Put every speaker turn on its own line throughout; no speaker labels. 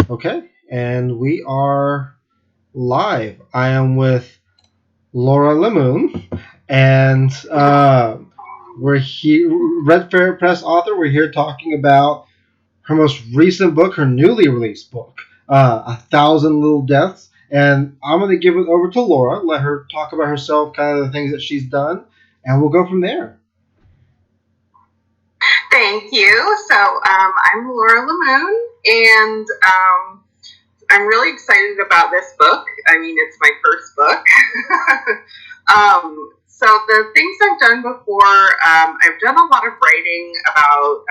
Okay, and we are live. I am with Laura LeMoon, and we're here, Red Ferret Press author. We're here talking about her most recent book, her newly released book, A Thousand Little Deaths. And I'm going to give it over to Laura, let her talk about herself, kind of the things that she's done, and we'll go from there.
Thank you. I'm Laura LeMoon, and I'm really excited about this book. I mean, it's my first book. So the things I've done before, I've done a lot of writing about,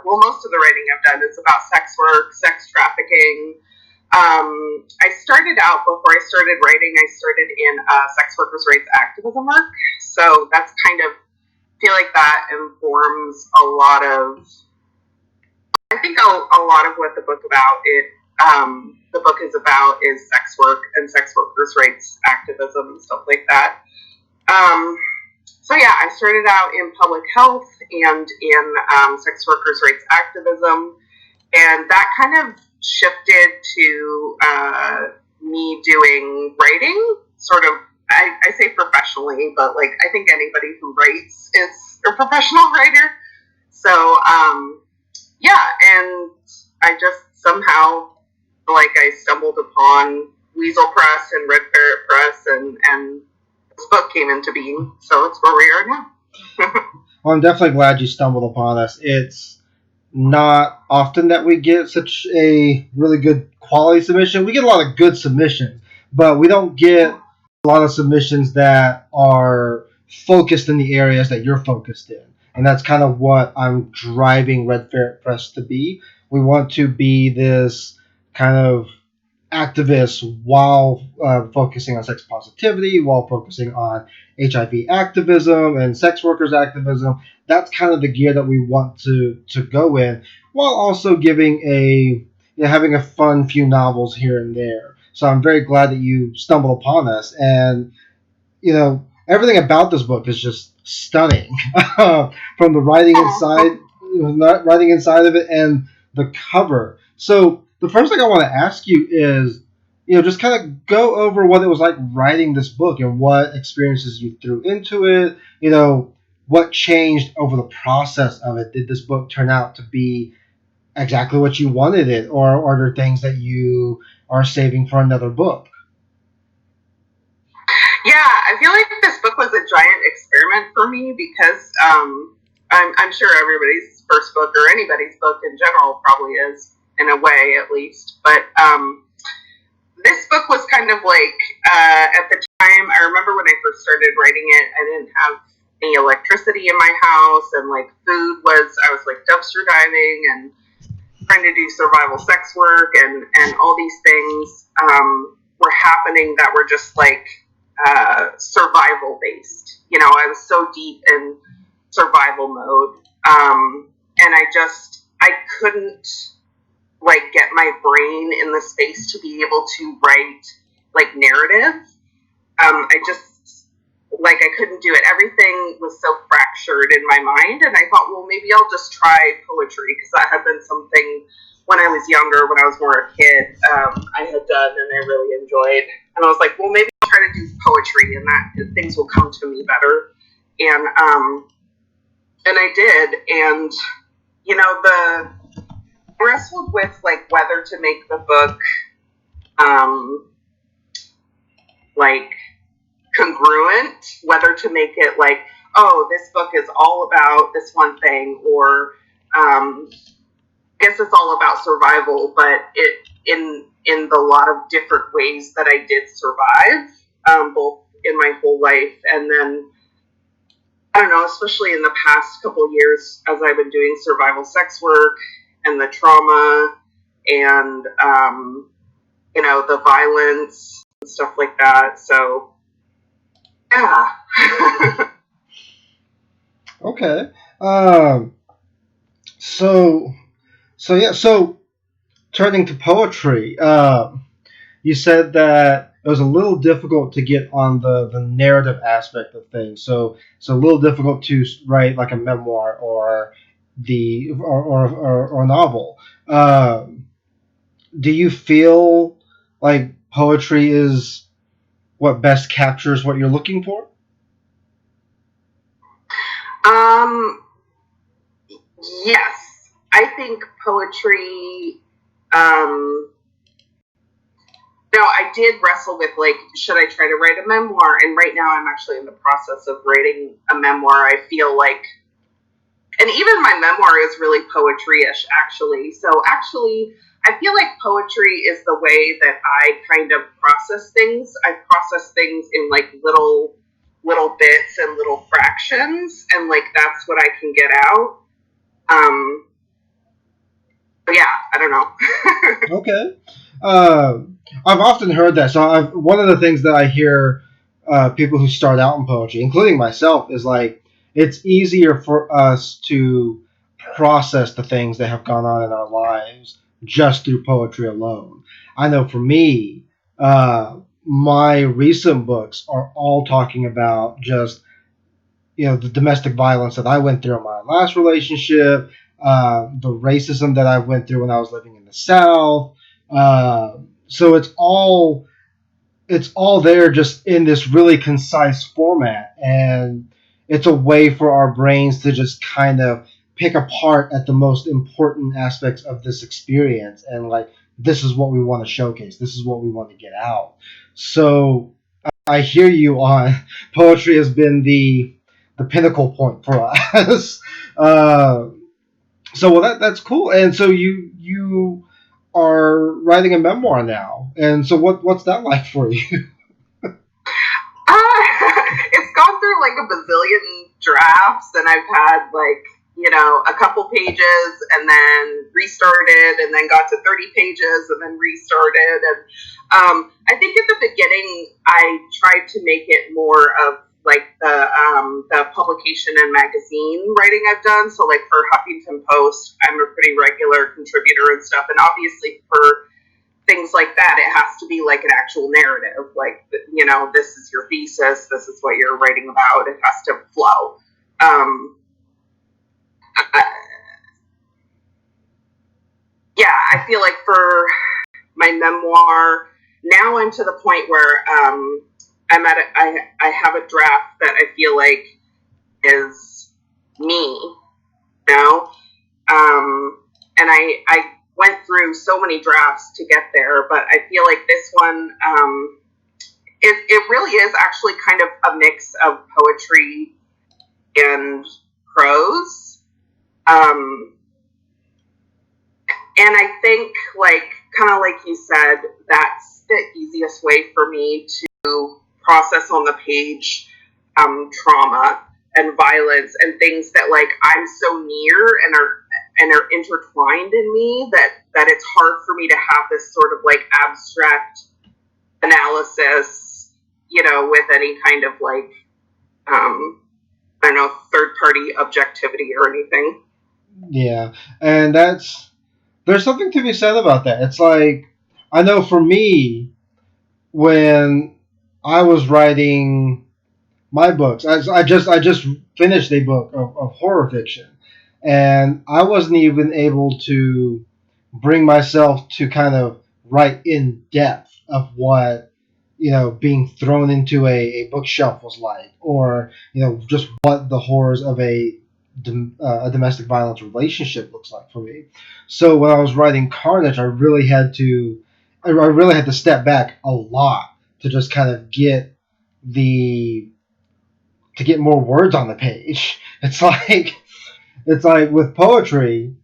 most of the writing I've done is about sex work, sex trafficking. I started out, before I started writing, I started in sex workers' rights activism work. So that's kind of, feel like that informs a lot of, I think a lot of what the book the book is about is sex work and sex workers' rights activism and stuff like that. Um, so yeah, I started out in public health and in sex workers' rights activism, and that kind of shifted to me doing writing, sort of. I say professionally, but like I think anybody who writes is a professional writer. So yeah, and I just somehow like I stumbled upon Weasel Press and Red Ferret Press, and this book came into being. So it's where we are now.
Well, I'm definitely glad you stumbled upon us. It's not often that we get such a really good quality submission. We get a lot of good submissions, but we don't get a lot of submissions that are focused in the areas that you're focused in. And that's kind of what I'm driving Red Ferret Press to be. We want to be this kind of activists while focusing on sex positivity, while focusing on HIV activism and sex workers activism. That's kind of the gear that we want to go in, while also giving having a fun few novels here and there. So I'm very glad that you stumbled upon us, and everything about this book is just stunning, from the writing inside of it, and the cover. So the first thing I want to ask you is, just kind of go over what it was like writing this book and what experiences you threw into it. What changed over the process of it. Did this book turn out to be exactly what you wanted it, or are there things that you are saving for another book?
Yeah, I feel like this book was a giant experiment for me because I'm sure everybody's first book or anybody's book in general probably is, in a way at least. But this book was kind of like, at the time, I remember when I first started writing it, I didn't have any electricity in my house, and like I was like dumpster diving and trying to do survival sex work, and all these things were happening that were just like survival based. I was so deep in survival mode, and I couldn't like get my brain in the space to be able to write like narrative. I just like I couldn't do it. Everything was so fractured in my mind, and I thought, well, maybe I'll just try poetry because that had been something when I was younger, when I was more a kid, I had done and I really enjoyed. And I was like, well, maybe I'll try to do poetry, and that things will come to me better. And I did, and the I wrestled with like whether to make the book like congruent, whether to make it like, oh, this book is all about this one thing, or I guess it's all about survival, but it in the lot of different ways that I did survive, both in my whole life, and then I don't know, especially in the past couple of years as I've been doing survival sex work and the trauma and the violence and stuff like that. So yeah.
Okay. Um, so yeah. So turning to poetry, you said that it was a little difficult to get on the narrative aspect of things. So a little difficult to write like a memoir or a novel. do you feel like poetry is what best captures what you're looking for?
Um, yes, I think poetry. Um, Now, I did wrestle with like, should I try to write a memoir? And right now, I'm actually in the process of writing a memoir. I feel like, and even my memoir is really poetry-ish, actually. So, actually, I feel like poetry is the way that I kind of process things. I process things in like little bits and little fractions, and like that's what I can get out. Um, but yeah, I don't know.
Okay. I've often heard that. So one of the things that I hear people who start out in poetry, including myself, is like it's easier for us to process the things that have gone on in our lives just through poetry alone. I know for me, my recent books are all talking about just the domestic violence that I went through in my last relationship, the racism that I went through when I was living in the South. So it's all there just in this really concise format, and it's a way for our brains to just kind of pick apart at the most important aspects of this experience, and like this is what we want to showcase, this is what we want to get out. So I hear you on poetry has been the pinnacle point for us. So well, that's cool. And so you are writing a memoir now, and so what's that like for you?
It's gone through like a bazillion drafts, and I've had like, a couple pages and then restarted and then got to 30 pages and then restarted. And I think at the beginning, I tried to make it more of like the publication and magazine writing I've done. So like for Huffington Post, I'm a pretty regular contributor and stuff. And obviously for things like that, it has to be like an actual narrative. Like, this is your thesis, this is what you're writing about. It has to flow. I, yeah, I feel like for my memoir, now I'm to the point where I have a draft that I feel like is me, and I went through so many drafts to get there, but I feel like this one, it really is actually kind of a mix of poetry and prose. And I think, like, kind of like you said, that's the easiest way for me to process on the page trauma and violence and things that like I'm so near and are intertwined in me that it's hard for me to have this sort of like abstract analysis, with any kind of like I don't know, third party objectivity or anything.
Yeah, and there's something to be said about that. It's like I know for me when I was writing my books. I just finished a book of horror fiction, and I wasn't even able to bring myself to kind of write in depth of what being thrown into a bookshelf was like, or just what the horrors of a domestic violence relationship looks like for me. So when I was writing Carnage, I really had to step back a lot to just kind of the get more words on the page. It's like with poetry,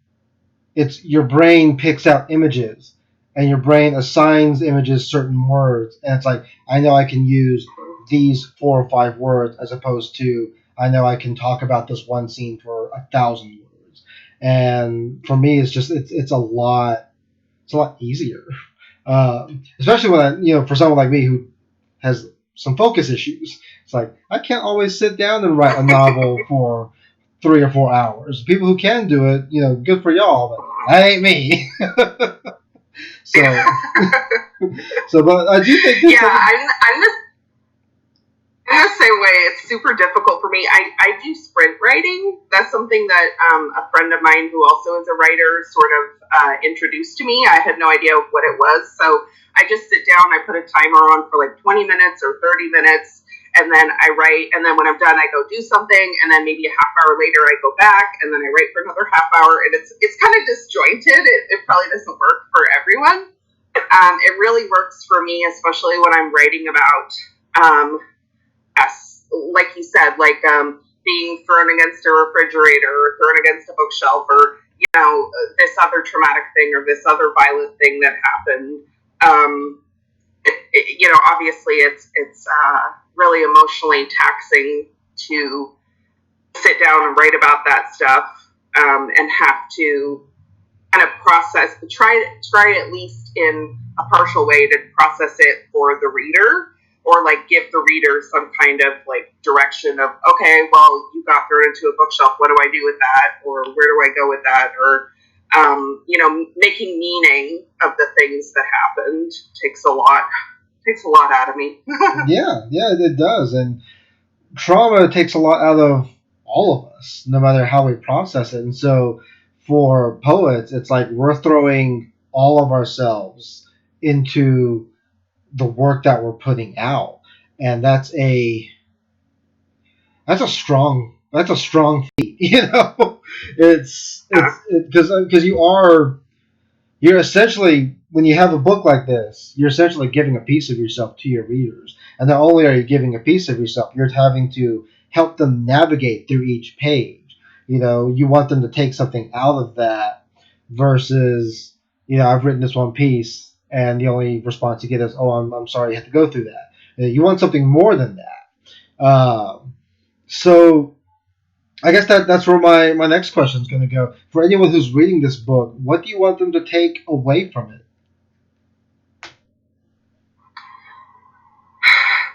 it's your brain picks out images and your brain assigns images certain words, and it's like I know I can use these 4 or 5 words as opposed to I know I can talk about this one scene for 1,000 words. And for me, it's a lot easier, especially when for someone like me who has some focus issues. It's like I can't always sit down and write a novel for 3 or 4 hours. People who can do it, good for y'all, but that ain't me. so, but I do think this.
Yeah, I'm the same way. It's super difficult for me. I do sprint writing. That's something that a friend of mine who also is a writer sort of introduced to me. I had no idea what it was. So I just sit down, I put a timer on for like 20 minutes or 30 minutes, and then I write. And then when I'm done, I go do something. And then maybe a half hour later, I go back and then I write for another half hour. And it's kind of disjointed. It probably doesn't work for everyone. It really works for me, especially when I'm writing about like you said, like being thrown against a refrigerator or thrown against a bookshelf, or this other traumatic thing or this other violent thing that happened. Obviously, it's really emotionally taxing to sit down and write about that stuff, and have to kind of try at least in a partial way to process it for the reader, or like give the reader some kind of like direction of, okay, well, you got thrown into a bookshelf. What do I do with that? Or where do I go with that? Or, making meaning of the things that happened takes a lot out of me.
Yeah, it does. And trauma takes a lot out of all of us, no matter how we process it. And so for poets, it's like we're throwing all of ourselves into the work that we're putting out. And that's a strong feat, it's because you're essentially, when you have a book like this, you're essentially giving a piece of yourself to your readers. And not only are you giving a piece of yourself, you're having to help them navigate through each page. You want them to take something out of that versus, I've written this one piece and the only response you get is, oh, I'm sorry you have to go through that. You want something more than that. So I guess that's where my next question is going to go. For anyone who's reading this book, what do you want them to take away from it?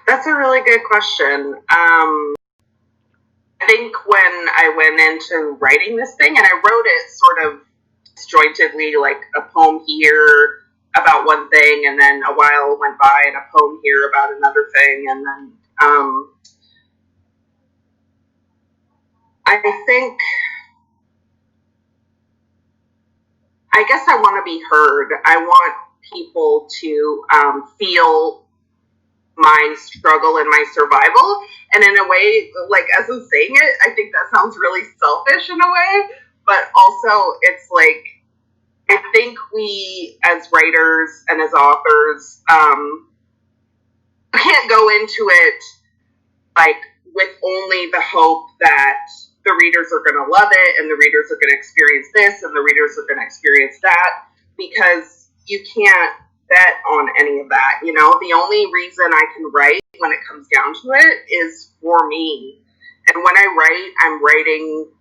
That's a really good question. I think when I went into writing this thing, and I wrote it sort of disjointedly, like a poem here about one thing, and then a while went by and a poem here about another thing, and then I guess I want to be heard. I want people to feel my struggle and my survival. And in a way, like, as I'm saying it, I think that sounds really selfish in a way. But also, it's like, I think we as writers and as authors can't go into it like with only the hope that the readers are going to love it and the readers are going to experience this and the readers are going to experience that, because you can't bet on any of that. The only reason I can write when it comes down to it is for me. And when I write, I'm writing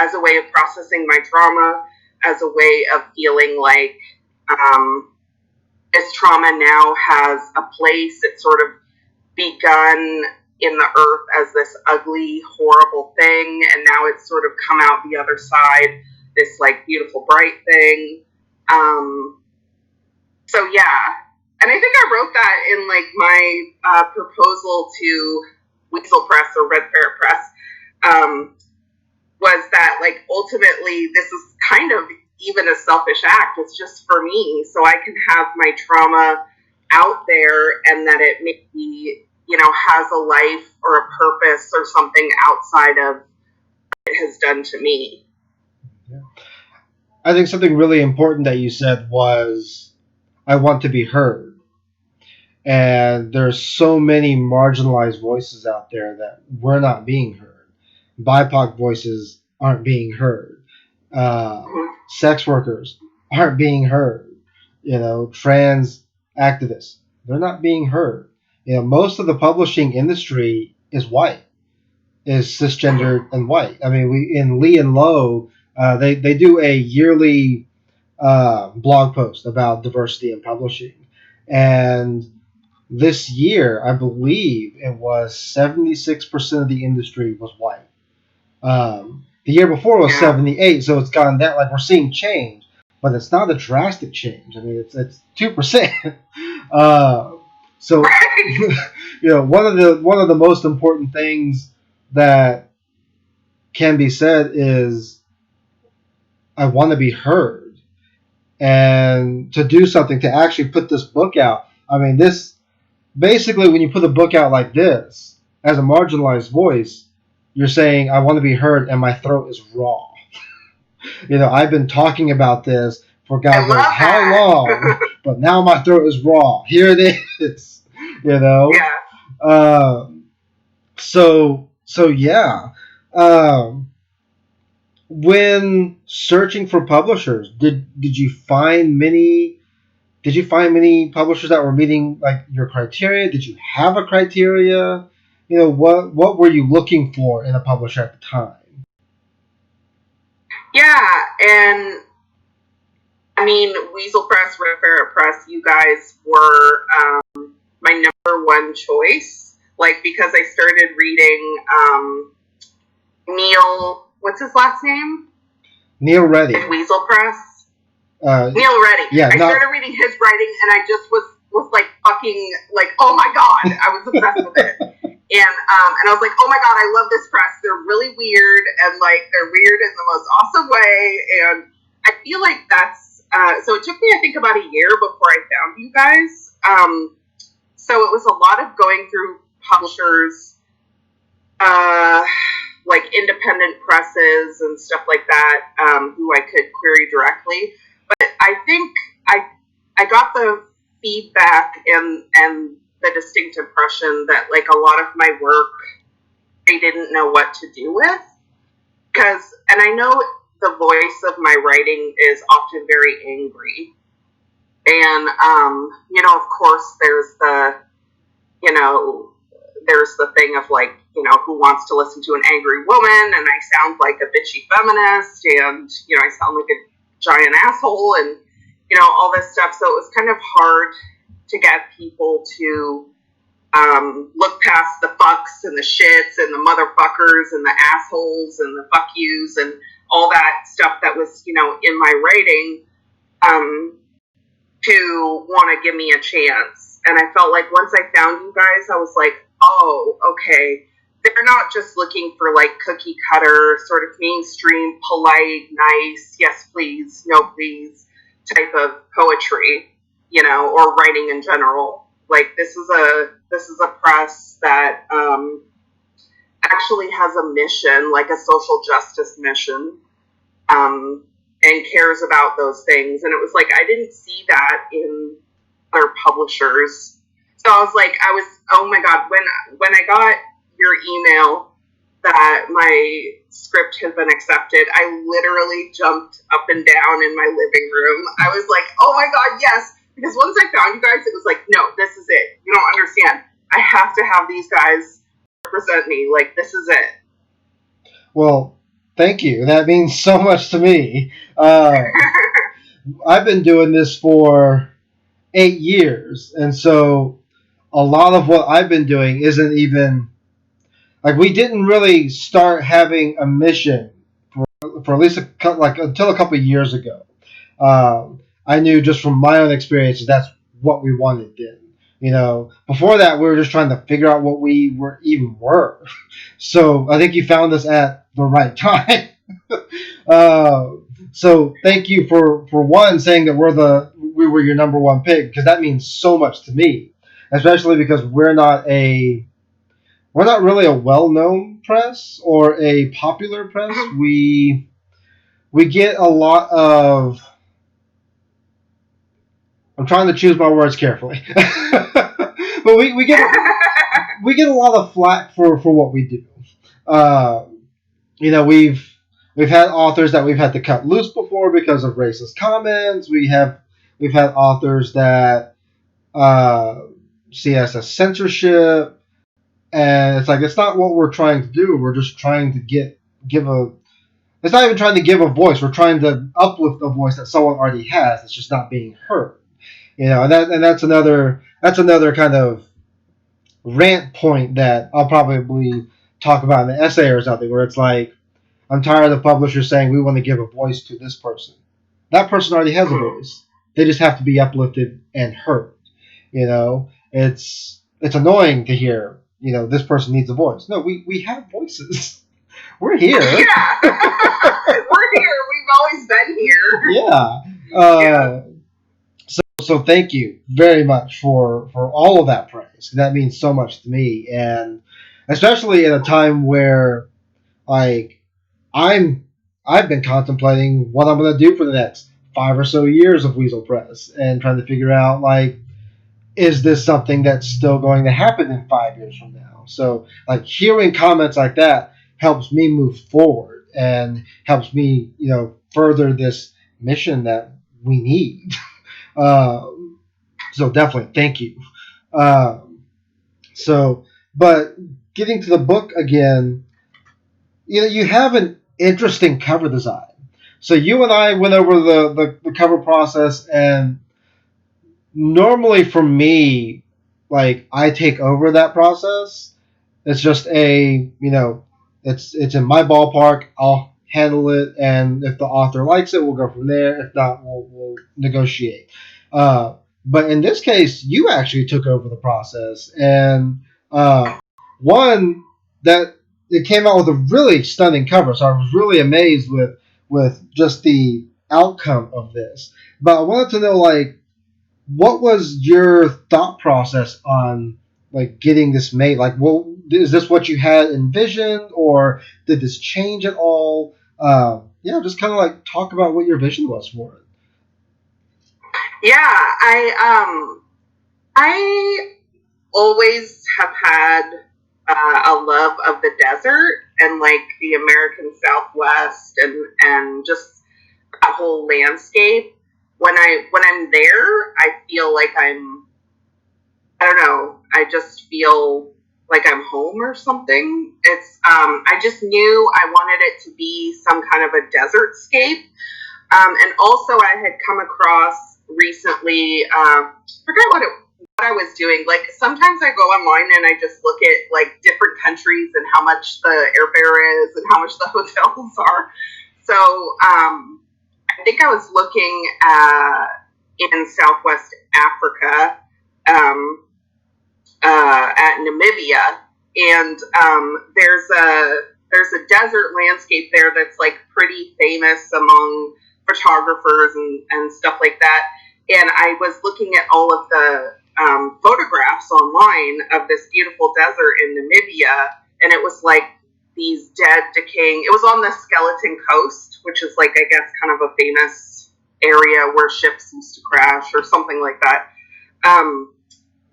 as a way of processing my trauma, as a way of feeling like this trauma now has a place. It's sort of begun in the earth as this ugly, horrible thing, and now it's sort of come out the other side, this like beautiful, bright thing. So yeah, and I think I wrote that in like my proposal to Weasel Press or Red Ferret Press, was that like ultimately this is kind of even a selfish act. It's just for me, so I can have my trauma out there, and that it maybe has a life or a purpose or something outside of what it has done to me.
Yeah. I think something really important that you said was, I want to be heard. And there's so many marginalized voices out there that we're not being heard. BIPOC voices aren't being heard. Sex workers aren't being heard. Trans activists, they're not being heard. Most of the publishing industry is white, is cisgendered and white. I mean, we in Lee and Low, they do a yearly blog post about diversity in publishing, and this year, I believe it was 76% of the industry was white. The year before was 78, so it's gotten that, like, we're seeing change, but it's not a drastic change. I mean, it's 2%. So One of the most important things that can be said is I want to be heard, and to do something to actually put this book out. I mean, this basically when you put a book out like this as a marginalized voice, you're saying I want to be heard, and my throat is raw. I've been talking about this for God knows how long, but now my throat is raw. Here it is.
Yeah.
So yeah. Um, when searching for publishers, did you find many? Did you find many publishers that were meeting like your criteria? Did you have a criteria? What were you looking for in a publisher at the time?
Yeah, and I mean, Weasel Press, Red Ferret Press, you guys were my number one choice. Like, because I started reading Neil, what's his last name?
Neil Reddy.
At Weasel Press. Neil Reddy.
Yeah,
I started reading his writing, and I just was like fucking like, oh my god, I was obsessed with it. And I was like, oh my god, I love this press. They're really weird, and like they're weird in the most awesome way. And I feel like that's so. It took me, I think, about a year before I found you guys. So it was a lot of going through publishers, like independent presses and stuff like that, who I could query directly. But I think I got the feedback and the distinct impression that like a lot of my work they didn't know what to do with, and I know the voice of my writing is often very angry, and of course there's the thing of like, who wants to listen to an angry woman, and I sound like a bitchy feminist, and I sound like a giant asshole, and all this stuff. So it was kind of hard to get people to look past the fucks and the shits and the motherfuckers and the assholes and the fuck yous and all that stuff that was, in my writing, to want to give me a chance. And I felt like once I found you guys, I was like, oh, okay. They're not just looking for like cookie cutter, sort of mainstream, polite, nice, yes please, no please type of poetry, or writing in general. Like this is a press that actually has a mission, like a social justice mission, and cares about those things. And it was like I didn't see that in other publishers. So I was like, oh my god, when I got your email that my script had been accepted, I literally jumped up and down in my living room. I was like, oh my god, yes. Because once I found you guys, it was like, no, this is it. You don't understand. I have to have these guys represent me. Like, this is it.
Well, thank you. That means so much to me. I've been doing this for 8 years, and so a lot of what I've been doing isn't even like we didn't really start having a mission for at least until a couple of years ago. I knew just from my own experiences that's what we wanted then. Before that we were just trying to figure out what we were. So I think you found us at the right time. So thank you for one saying that we were your number one pick, because that means so much to me, especially because we're not really a well-known press or a popular press. We get a lot of. I'm trying to choose my words carefully, but we get a lot of flack for what we do. We've had authors that we've had to cut loose before because of racist comments. We've had authors that see us as censorship, and it's like it's not what we're trying to do. We're just trying to give a. It's not even trying to give a voice. We're trying to uplift a voice that someone already has. It's just not being heard. And that's another kind of rant point that I'll probably talk about in the essay or something, where it's like, I'm tired of publishers saying we want to give a voice to this person. That person already has a voice. They just have to be uplifted and heard. It's it's annoying to hear, this person needs a voice. No, we have voices. We're here.
Yeah. We're here. We've always been here.
Yeah.
Yeah.
So thank you very much for all of that praise. That means so much to me, and especially at a time where like I'm I've been contemplating what I'm going to do for the next 5 or so years of Weasel Press and trying to figure out like, is this something that's still going to happen in 5 years from now? So like hearing comments like that helps me move forward and helps me further this mission that we need. Uh, so definitely, thank you. Um, so, but getting to the book again, you have an interesting cover design. So you and I went over the cover process, and normally for me, like I take over that process. It's just it's in my ballpark. I'll handle it, and if the author likes it, we'll go from there. If not, we'll negotiate. But in this case, you actually took over the process, and one that it came out with a really stunning cover. So I was really amazed with just the outcome of this. But I wanted to know, like, what was your thought process on like getting this made? Like, well, is this what you had envisioned, or did this change at all? Yeah, just kind of like talk about what your vision was for it.
Yeah, I always have had a love of the desert and like the American Southwest and just that whole landscape. When I'm there, I feel like I don't know. I just feel like I'm home or something. I just knew I wanted it to be some kind of a desert scape. And also, I had come across recently. Forgot what I was doing. Like sometimes I go online and I just look at like different countries and how much the airfare is and how much the hotels are. So I think I was looking in Southwest Africa um, at Namibia, and there's a desert landscape there that's like pretty famous among photographers and stuff like that. And I was looking at all of the photographs online of this beautiful desert in Namibia, and it was like these dead, decaying. It was on the Skeleton Coast, which is like I guess kind of a famous area where ships used to crash or something like that.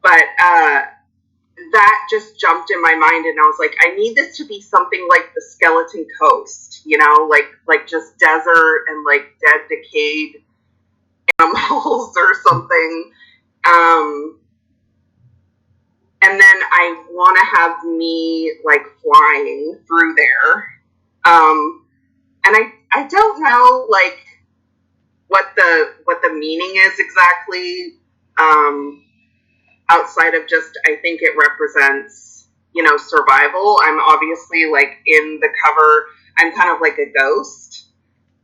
But that just jumped in my mind, and I was like, I need this to be something like the Skeleton Coast, like just desert and like dead, decayed animals or something. Um, and then I want to have me like flying through there. And I don't know like what the meaning is exactly. Outside of just, I think it represents, survival. I'm obviously like in the cover, I'm kind of like a ghost.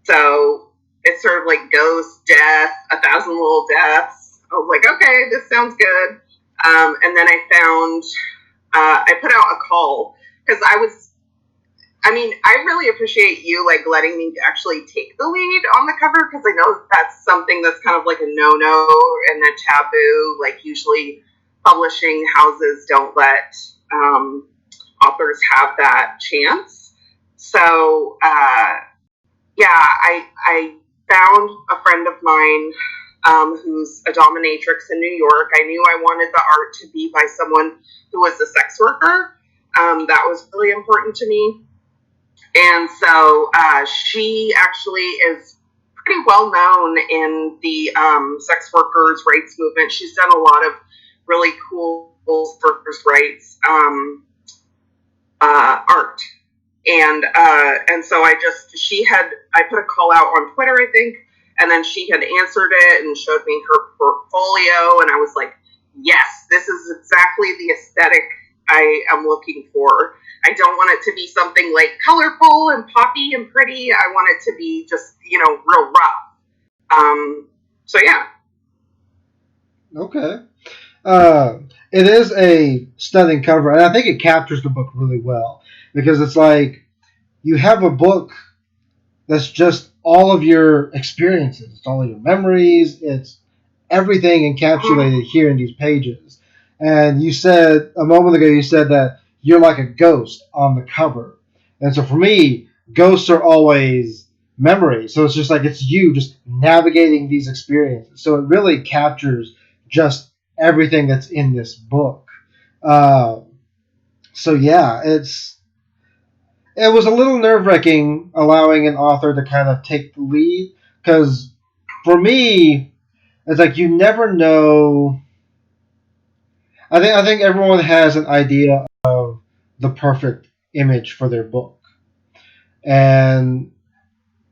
So it's sort of like ghost, death, 1,000 little deaths. I was like, okay, this sounds good. And then I put out a call because I really appreciate you like letting me actually take the lead on the cover because I know that's something that's kind of like a no-no and a taboo. Like usually publishing houses don't let authors have that chance. So yeah, I found a friend of mine who's a dominatrix in New York. I knew I wanted the art to be by someone who was a sex worker. That was really important to me. And so she actually is pretty well known in the sex workers' rights movement. She's done a lot of really cool workers' rights art. And so I put a call out on Twitter, I think, and then she had answered it and showed me her portfolio, and I was like, yes, this is exactly the aesthetic I am looking for. I don't want it to be something like colorful and poppy and pretty. I want it to be just, real rough. So yeah.
Okay. Uh, it is a stunning cover, and I think it captures the book really well because it's like you have a book that's just all of your experiences, it's all of your memories, it's everything encapsulated here in these pages. And you said a moment ago, you said that you're like a ghost on the cover. And so for me, ghosts are always memories. So it's just like it's you just navigating these experiences. So it really captures just everything that's in this book. Uh, so yeah, it was a little nerve wracking allowing an author to kind of take the lead because for me, it's like you never know. I think everyone has an idea of the perfect image for their book, and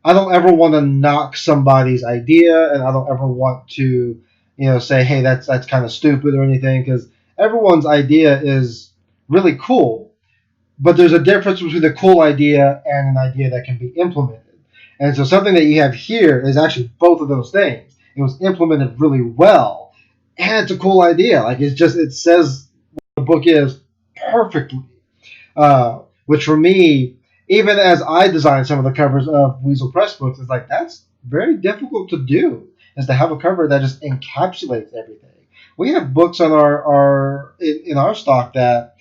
I don't ever want to knock somebody's idea, and I don't ever want to say, hey, that's kind of stupid or anything, because everyone's idea is really cool. But there's a difference between a cool idea and an idea that can be implemented. And so something that you have here is actually both of those things. It was implemented really well, and it's a cool idea. Like it says what the book is perfectly. Which for me, even as I design some of the covers of Weasel Press books, it's like that's very difficult to do. Is to have a cover that just encapsulates everything. We have books on our in our stock that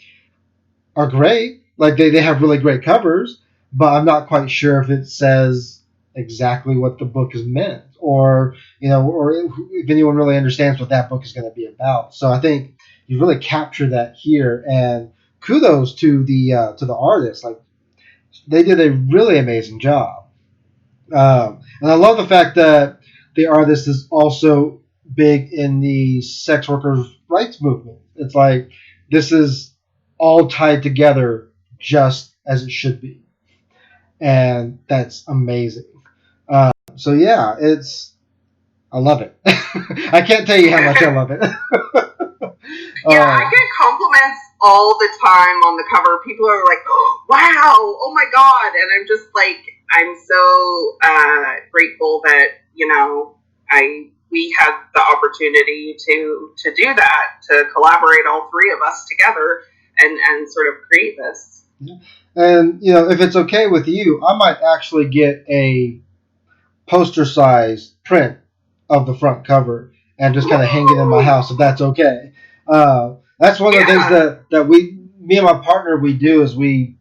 are great. Like they have really great covers, but I'm not quite sure if it says exactly what the book is meant, or or if anyone really understands what that book is going to be about. So I think you really capture that here, and kudos to the artist. Like they did a really amazing job, and I love the fact that the artist is also big in the sex workers' rights movement. It's like this is all tied together just as it should be, and that's amazing. So yeah, I love it. I can't tell you how much I love it.
Yeah, I get compliments all the time on the cover. People are like, oh, "Wow, oh my god," and I'm just like, I'm so grateful that we have the opportunity to do that, to collaborate all three of us together and sort of create this.
And if it's okay with you, I might actually get a poster size print of the front cover and just kind of hang it in my house if that's okay. That's one of the things that me and my partner, we do is we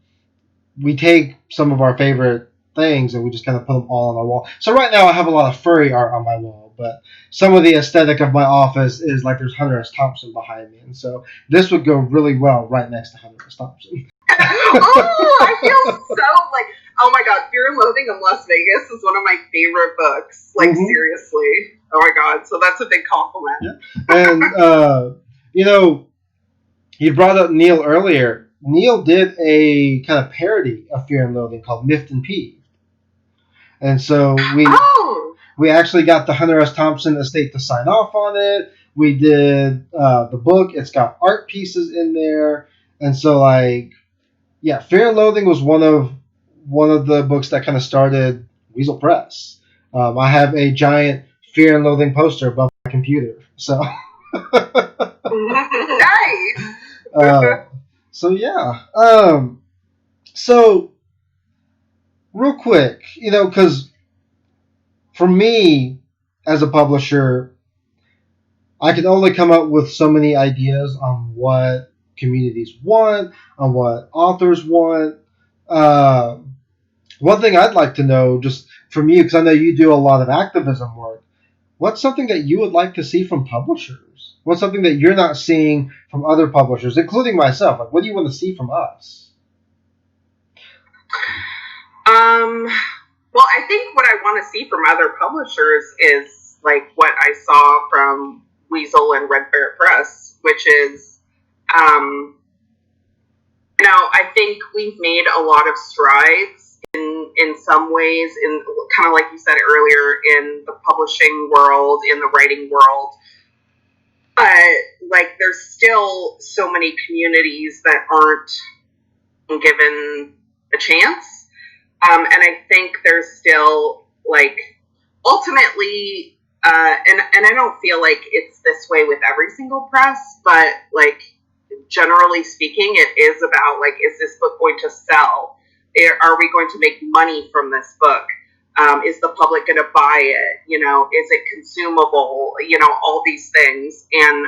take some of our favorite things and we just kind of put them all on our wall. So right now I have a lot of furry art on my wall, but some of the aesthetic of my office is like there's Hunter S. Thompson behind me, and so this would go really well right next to Hunter S. Thompson.
Oh, I feel so like, oh my god, Fear and Loathing in Las Vegas is one of my favorite books. Like, seriously. Oh my god, so that's a big compliment.
Yeah. And, you brought up Neil earlier. Neil did a kind of parody of Fear and Loathing called Miffed and Peeved. And so we actually got the Hunter S. Thompson estate to sign off on it. We did the book. It's got art pieces in there. And so, like, yeah, Fear and Loathing was one of the books that kind of started Weasel Press. I have a giant Fear and Loathing poster above my computer. So
nice.
So yeah. So real quick, because for me as a publisher, I can only come up with so many ideas on what communities want, on what authors want. Uh, One thing I'd like to know, just from you, because I know you do a lot of activism work, what's something that you would like to see from publishers? What's something that you're not seeing from other publishers, including myself? Like, what do you want to see from us?
Well, I think what I want to see from other publishers is like what I saw from Weasel and Red Ferret Press, which is, I think we've made a lot of strides in some ways, in kind of like you said earlier, in the publishing world, in the writing world. But like, there's still so many communities that aren't given a chance. And I think there's still, like, ultimately, And I don't feel like it's this way with every single press, but like generally speaking, it is about like, is this book going to sell? Are we going to make money from this book? Is the public going to buy it? You know, is it consumable? You know, all these things, and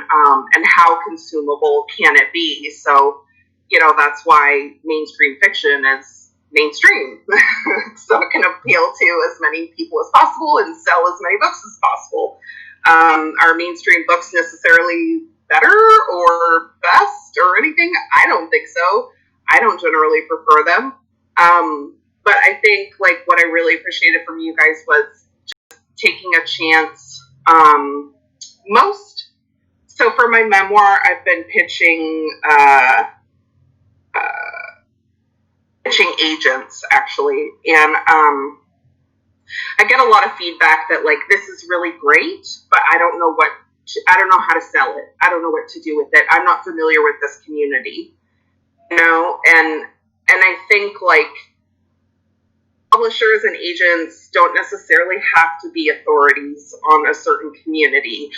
how consumable can it be? So, you know, that's why mainstream fiction is mainstream, so it can appeal to as many people as possible and sell as many books as possible. Are mainstream books necessarily better or best or anything? I don't think so. I don't generally prefer them. But I think like what I really appreciated from you guys was just taking a chance. Most so for my memoir, I've been pitching agents actually, and I get a lot of feedback that like this is really great, but I don't know I don't know how to sell it. I don't know what to do with it. I'm not familiar with this community, you know, and I think like publishers and agents don't necessarily have to be authorities on a certain community.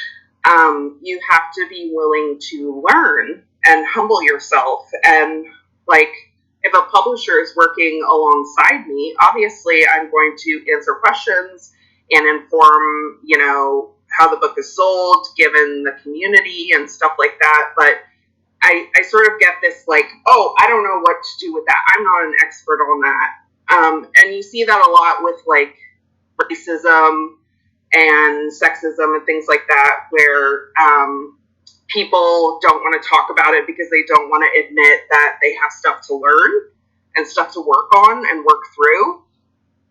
You have to be willing to learn and humble yourself. And like, if a publisher is working alongside me, obviously I'm going to answer questions and inform, you know, how the book is sold, given the community and stuff like that. But I sort of get this like, oh, I don't know what to do with that. I'm not an expert on that. And you see that a lot with like racism and sexism and things like that, where people don't want to talk about it because they don't want to admit that they have stuff to learn and stuff to work on and work through.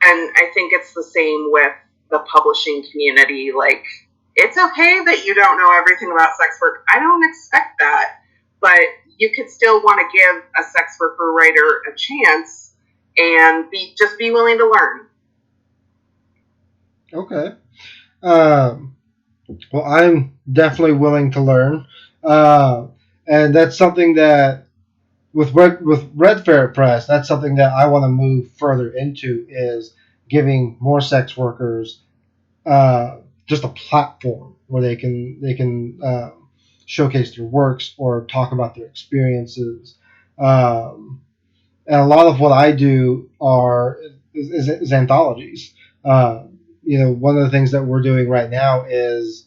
And I think it's the same with the publishing community. Like, it's okay that you don't know everything about sex work. I don't expect that. But you could still want to give a sex worker writer a chance and just be willing to learn.
Okay. Well, I'm definitely willing to learn, and that's something that with Red Ferret Press, that's something that I want to move further into is giving more sex workers just a platform where they can showcase their works or talk about their experiences. And a lot of what I do is anthologies. Uh, one of the things that we're doing right now is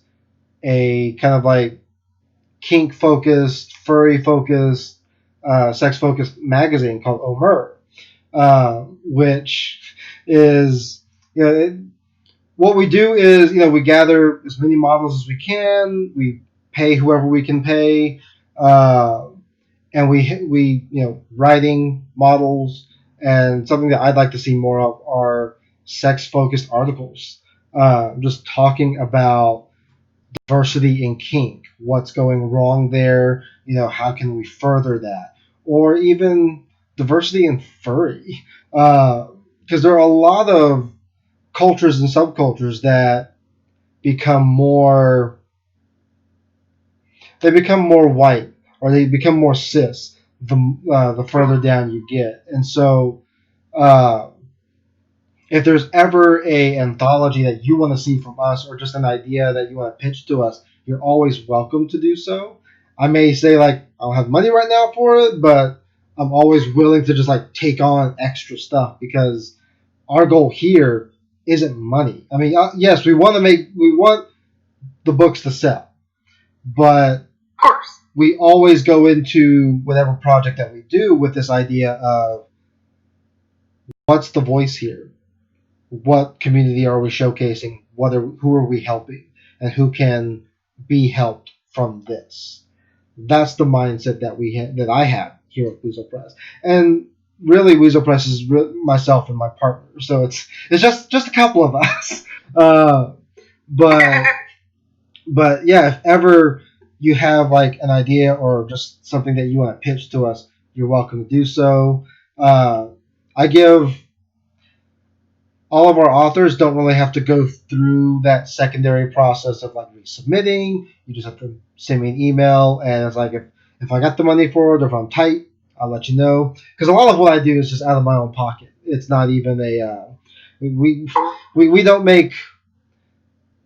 a kind of like kink focused, furry focused, sex focused magazine called Omer, which is what we do is we gather as many models as we can, we pay whoever we can pay, and we writing models, and something that I'd like to see more of are sex focused articles, just talking about diversity in kink, what's going wrong there, how can we further that, or even diversity in furry, because there are a lot of cultures and subcultures that become more they become more white, or they become more cis the further down you get. And so uh, if there's ever a anthology that you want to see from us, or just an idea that you want to pitch to us, you're always welcome to do so. I may say like I don't have money right now for it, but I'm always willing to just like take on extra stuff, because our goal here isn't money. I mean, yes, we want the books to sell, but
Of course.
we always go into whatever project that we do with this idea of what's the voice here, what community are we showcasing, who are we helping, and who can be helped from this. That's the mindset that I have here at Weasel Press, and really Weasel Press is myself and my partner, so it's just a couple of us. But but yeah, if ever you have like an idea or just something that you want to pitch to us, you're welcome to do so. I give all of our authors don't really have to go through that secondary process of like resubmitting. You just have to send me an email, and it's like if I got the money for it, or if I'm tight, I'll let you know. Because a lot of what I do is just out of my own pocket. It's not even a we don't make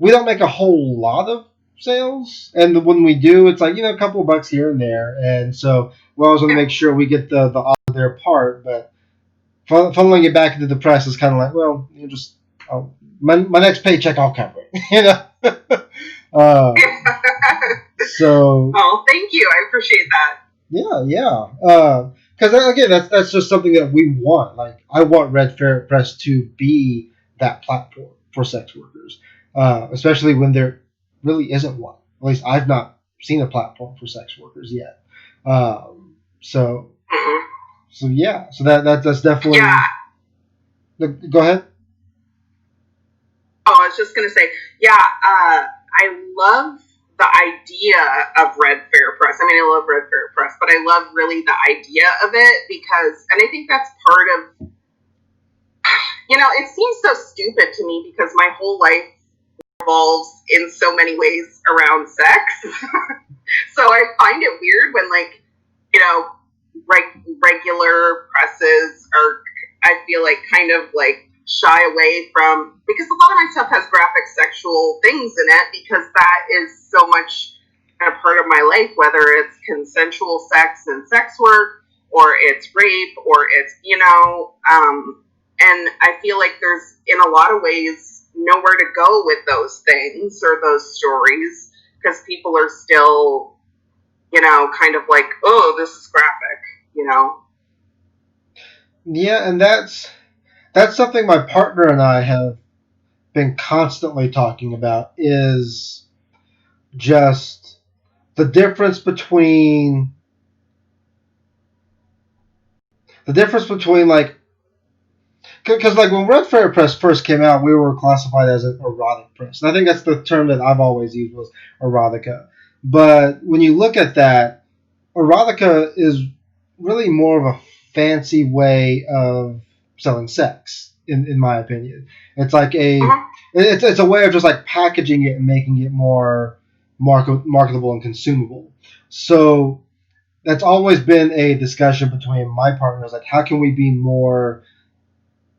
we don't make a whole lot of sales, and when we do, it's like a couple of bucks here and there, and so we always want to make sure we get the off of their part. But funneling it back into the press is kind of like, well, just my next paycheck, I'll cover it, uh, so.
Oh, thank you. I appreciate that.
Yeah. Because again, that's just something that we want. Like, I want Red Ferret Press to be that platform for sex workers, especially when there really isn't one. At least I've not seen a platform for sex workers yet. So
Mhm.
so yeah. So that's definitely.
Yeah.
Go ahead.
Oh, I was just gonna say, yeah. I love the idea of Red Fair Press. I mean, I love Red Fair Press, but I love really the idea of it because, and I think that's part of, it seems so stupid to me because my whole life revolves in so many ways around sex. So I find it weird when, like, regular presses are, I feel like, kind of like shy away from, because a lot of my stuff has graphic sexual things in it because that is so much a part of my life, whether it's consensual sex and sex work or it's rape or it's, and I feel like there's, in a lot of ways, nowhere to go with those things or those stories because people are still, kind of like, oh, this is graphic.
Yeah, and that's something my partner and I have been constantly talking about, is just the difference between like, because like when Red Fairy Press first came out, we were classified as an erotic press, and I think that's the term that I've always used, was erotica. But when you look at that, erotica is really more of a fancy way of selling sex, in my opinion. It's like it's a way of just like packaging it and making it more marketable and consumable. So that's always been a discussion between my partners, like, how can we be more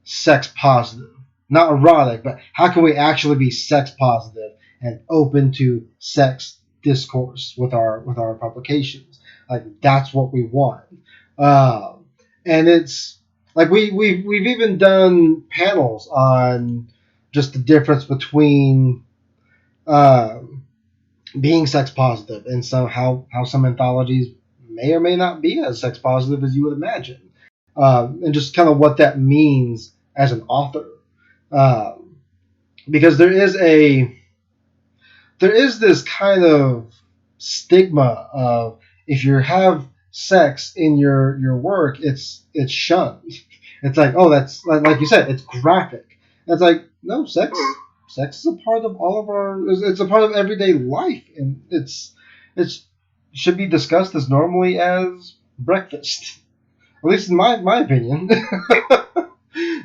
sex positive, not erotic, but how can we actually be sex positive and open to sex discourse with our publications? Like, that's what we want. And it's like we've even done panels on just the difference between uh, being sex positive, and so how some anthologies may or may not be as sex positive as you would imagine, and just kind of what that means as an author, uh, because there is this kind of stigma of, if you have sex in your work, it's shunned. It's like, oh, that's like you said, it's graphic. And it's like, no, sex is a part of all of our. It's a part of everyday life, and it's should be discussed as normally as breakfast. At least in my opinion.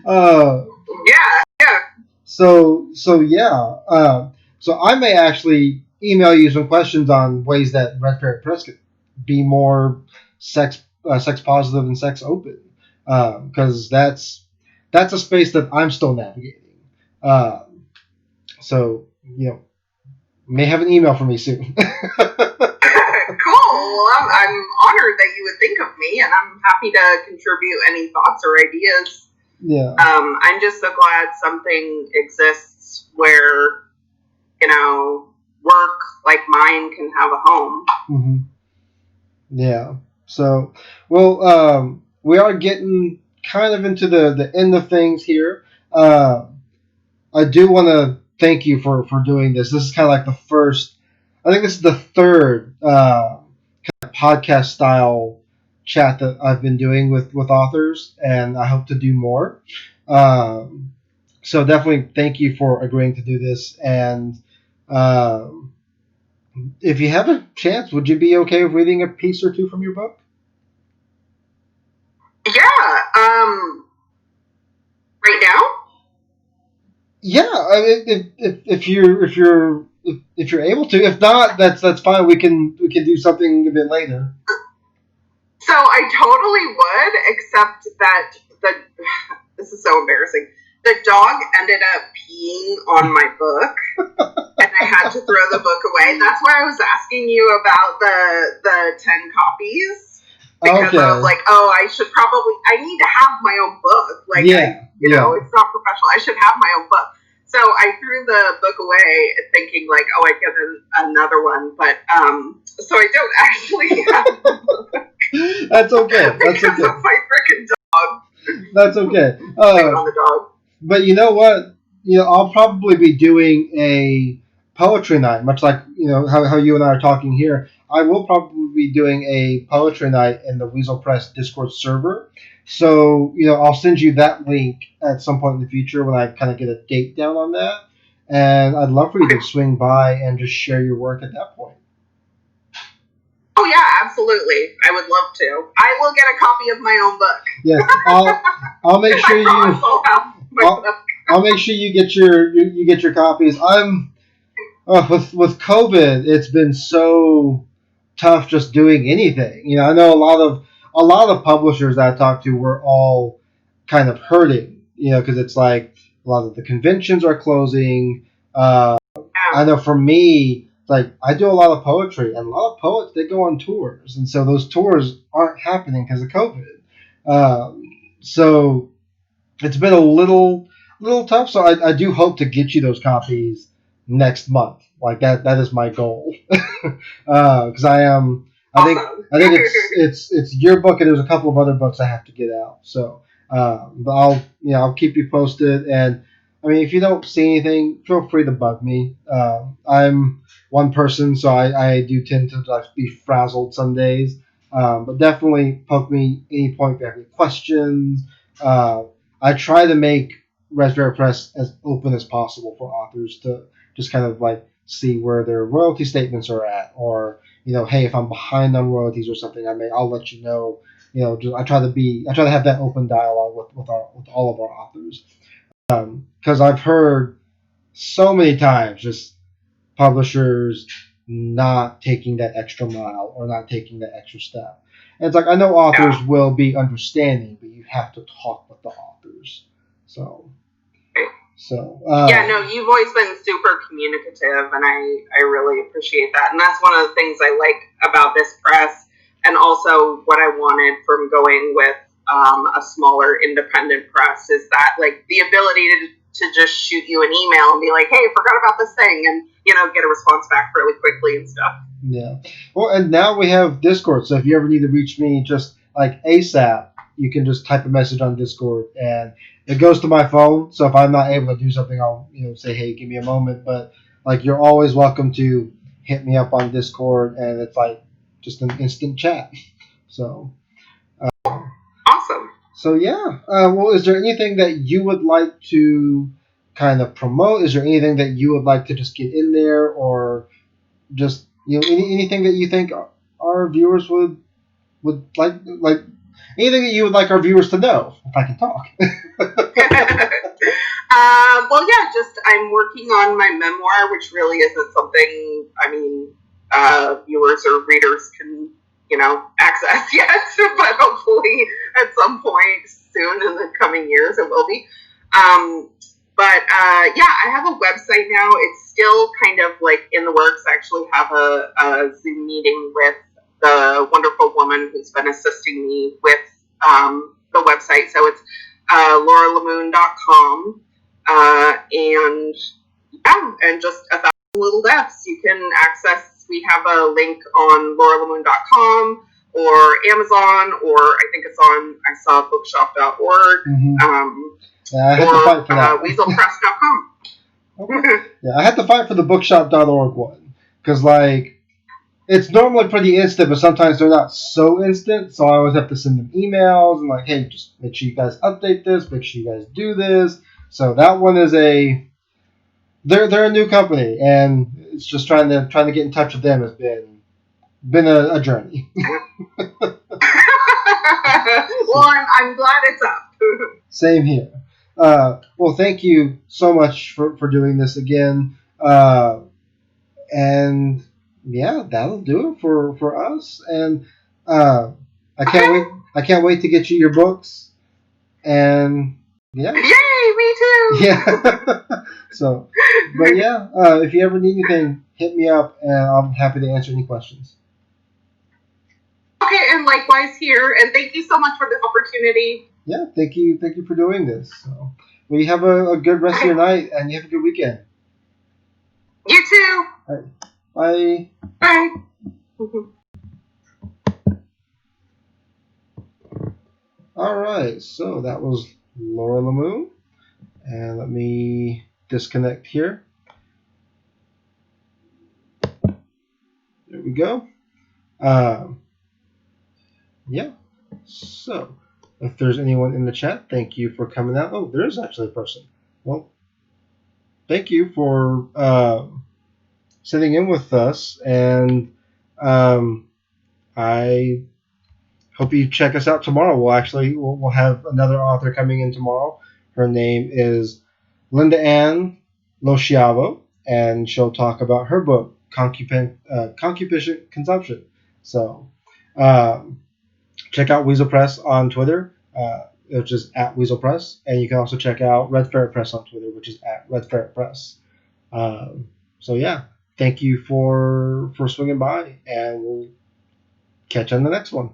uh,
Yeah, yeah.
so yeah. So I may actually email you some questions on ways that Red Ferret Press could be more sex positive and sex open, because that's a space that I'm still navigating. Uh, so may have an email from me soon.
Cool. Well, I'm honored that you would think of me, and I'm happy to contribute any thoughts or ideas.
Yeah.
I'm just so glad something exists where, work like mine can have a home.
Mm-hmm. Yeah. So, well, we are getting kind of into the end of things here. I do want to thank you for doing this. This is kind of like the first. I think this is the third kind of podcast style chat that I've been doing with authors, and I hope to do more. So definitely thank you for agreeing to do this. And if you have a chance, would you be okay with reading a piece or two from your book?
Yeah. Right now?
Yeah, I mean, if you're able to. If not, that's fine. We can do something a bit later.
So I totally would, except that this is so embarrassing. the dog ended up peeing on my book, and I had to throw the book away. That's why I was asking you about the 10 copies. Because I was like, oh, I need to have my own book. Like, you know, it's not professional. I should have my own book. So I threw the book away thinking like, oh, I'd get another one. But, so I don't actually have the book.
That's okay. That's
because of my freaking dog.
That's okay.
On the dog.
But you know what? You know, I'll probably be doing a poetry night, much like, you know, how you and I are talking here. I will probably be doing a poetry night in the Weasel Press Discord server. So, you know, I'll send you that link at some point in the future when I kind of get a date down on that. And I'd love for you to swing by and just share your work at that point.
Oh, yeah, absolutely. I would love to. I will get a copy of my own book.
Yeah, I'll make sure I'll make sure you get your copies. With COVID, it's been so tough just doing anything. You know, I know a lot of publishers that I talked to were all kind of hurting. You know, because it's like a lot of the conventions are closing. I know for me, like I do a lot of poetry, and a lot of poets they go on tours, and so those tours aren't happening because of COVID. So it's been a little tough. So I do hope to get you those copies next month. Like that is my goal. Because I think it's your book, and there's a couple of other books I have to get out. So but I'll keep you posted. And I mean, if you don't see anything, feel free to bug me. I'm one person, so I do tend to like be frazzled some days. But definitely poke me any point if you have any questions. I try to make Raspberry Press as open as possible for authors to just kind of like see where their royalty statements are at, or you know, hey, if I'm behind on royalties or something, I'll let you know. You know, I try to have that open dialogue with all of our authors, because I've heard so many times just publishers not taking that extra mile or not taking that extra step. And it's like I know authors will be understanding, but you have to talk with the authors. So
yeah, no, you've always been super communicative, and I really appreciate that. And that's one of the things I like about this press, and also what I wanted from going with a smaller independent press is that like the ability to just shoot you an email and be like, hey, forgot about this thing, and you know, get a response back really quickly and stuff.
Yeah. Well, and now we have Discord, so if you ever need to reach me just like ASAP, you can just type a message on Discord, and it goes to my phone. So if I'm not able to do something, I'll say, hey, give me a moment. But like you're always welcome to hit me up on Discord, and it's like just an instant chat. So
awesome.
So yeah. Well, is there anything that you would like to kind of promote? Is there anything that you would like to just get in there, or just anything that you think our viewers would like anything that you would like our viewers to know, if I can talk?
Well, yeah, just I'm working on my memoir, which really isn't something, I mean, viewers or readers can, access yet, but hopefully at some point soon in the coming years it will be. Yeah, I have a website now. It's still kind of like in the works. I actually have a Zoom meeting with the wonderful woman who's been assisting me with the website. So it's lauralemoon.com. And just 1,000 little deaths. You can access, we have a link on lauralemoon.com or Amazon, or I think it's on, I saw bookshop.org.
Mm-hmm. Yeah, I had to fight for that.
weaselpress.com.
Okay. Yeah, I had to fight for the bookshop.org one, because like it's normally pretty instant, but sometimes they're not so instant. So I always have to send them emails and like, hey, just make sure you guys update this, make sure you guys do this. So that one is they're a new company, and it's just trying to get in touch with them has been a journey.
Well, I'm glad it's up.
Same here. Well, thank you so much for doing this again. And yeah, that'll do it for us. And I can't wait to get you your books. And yeah.
Yay, me too.
Yeah. So, but yeah, if you ever need anything, hit me up, and I'm happy to answer any questions.
Okay, and likewise here. And thank you so much for this opportunity.
Yeah, thank you for doing this. So, well, you have a good rest of your night, and you have a good weekend.
You too.
All right, bye.
Bye.
All right, so that was Laura LeMoon, and let me disconnect here. There we go. Um, yeah. So, if there's anyone in the chat, thank you for coming out. Oh, there is actually a person. Well, thank you for sitting in with us, and I hope you check us out tomorrow. We'll have another author coming in tomorrow. Her name is Linda Ann Losciavo, and she'll talk about her book Concupation Consumption. So check out Weasel Press on Twitter, which is at Weasel Press, and you can also check out Red Ferret Press on Twitter, which is at Red Ferret Press. So yeah, thank you for swinging by, and we'll catch you on the next one.